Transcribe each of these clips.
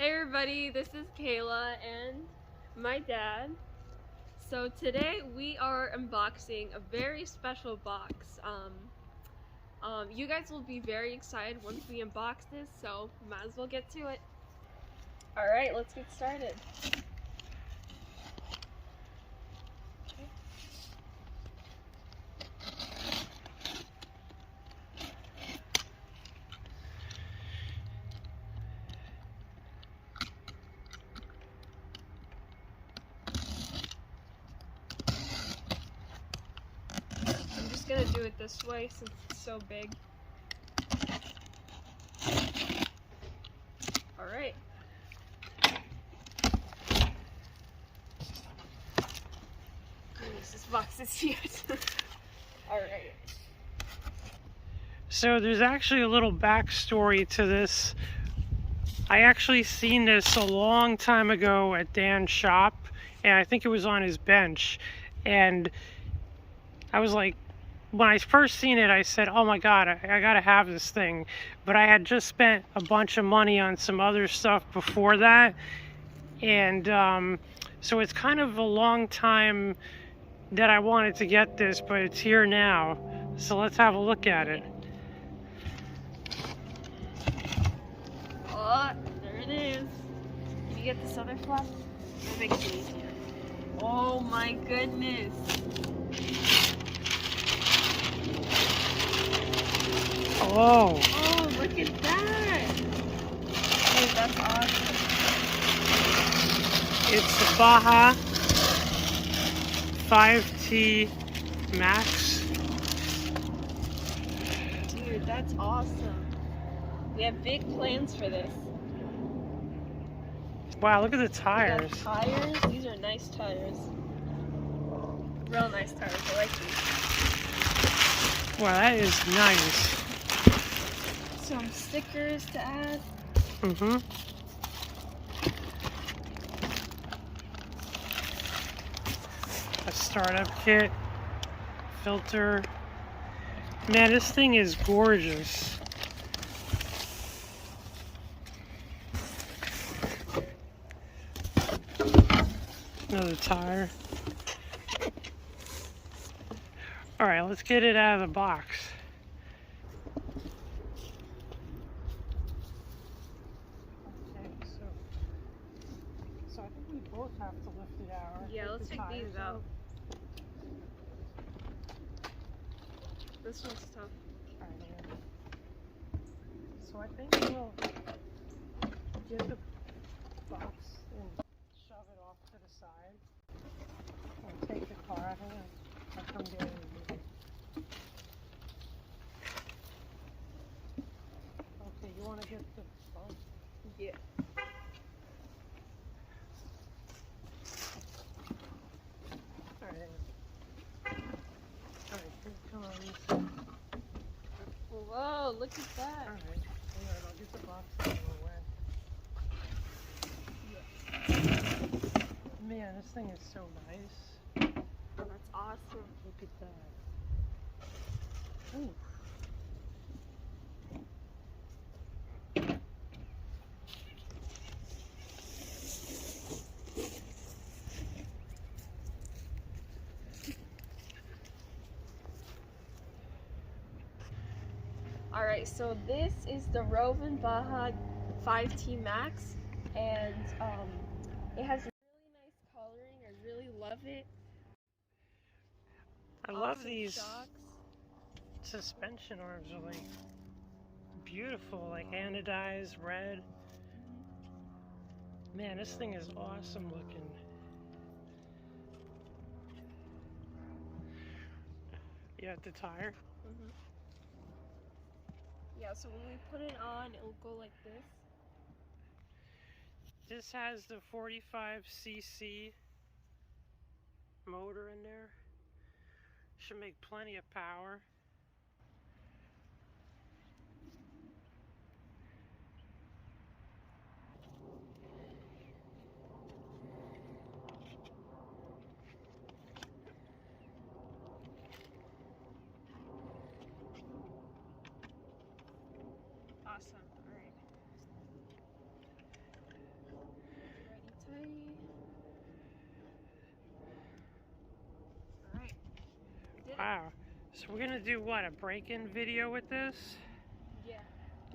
Hey everybody, this is Kayla and my dad. So today we are unboxing a very special box. You guys will be very excited once we unbox this, so might as well get to it. Alright, let's get started. I'm just gonna do it this way since it's so big. Alright. This box is huge. Alright. So there's actually a little backstory to this. I actually seen this a long time ago at Dan's shop, and I think it was on his bench. And I was like, when I first seen it, I said, oh my god, I gotta have this thing. But I had just spent a bunch of money on some other stuff before that. And so it's kind of a long time that I wanted to get this, but it's here now. So let's have a look at it. Oh, there it is. Can you get this other flap? That makes it easier. Oh my goodness. Oh. Oh, look at that. Dude, that's awesome. It's the Baja 5T Max. Dude, that's awesome. We have big plans for this. Wow, look at the tires. We got tires. These are nice tires. Real nice tires. I like these. Wow, that is nice. Some stickers to add. Mm-hmm. A startup kit. Filter. Man, this thing is gorgeous. Another tire. Alright, let's get it out of the box. Okay, so I think we both have to lift it out. Yeah, let's take these out. This one's tough. Alright, yeah. So I think we'll get the box and shove it off to the side. I'll take the car out of it. I'll come down and move it. Okay, you want to get the phone? Yeah. Alright. Alright, come on. Whoa, look at that. Alright, I'll get the box out of the way. Man, this thing is so nice. Oh, that's awesome. Look at that. Ooh. Alright, so this is the ROVAN Baja 5T Max, and it has really nice coloring. I really love it. I love Awesome these shocks. suspension arms are like beautiful, like anodized red. Man, this thing is awesome looking. You have the tire? Mm-hmm. Yeah, so when we put it on, it'll go like this. This has the 45cc motor in there. Should make plenty of power. Awesome. Alright. So we're gonna do what, a break-in video with this? Yeah.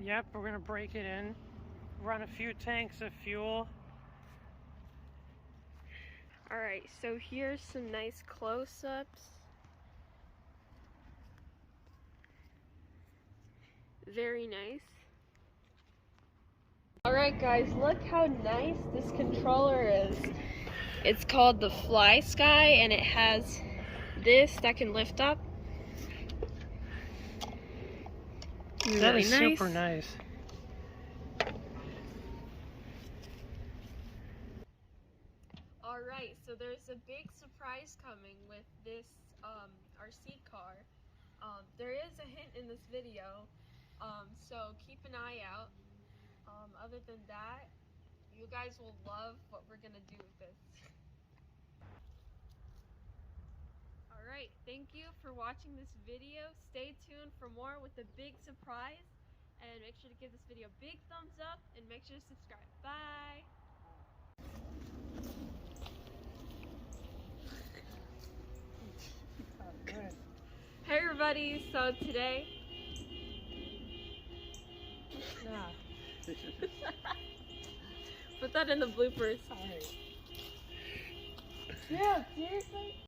Yep, we're gonna break it in, run a few tanks of fuel. Alright, so here's some nice close-ups. Very nice. Alright guys, look how nice this controller is. It's called the Fly Sky, and it has this that can lift up. That Really is nice. super nice. Alright, so there's a big surprise coming with this RC car. There is a hint in this video, so keep an eye out. Other than that, you guys will love what we're gonna do with this. Alright, thank you for watching this video. Stay tuned for more with the big surprise. And make sure to give this video a big thumbs up and make sure to subscribe. Bye! Hey everybody, so today... Nah. Put that in the bloopers. Sorry. Yeah, seriously?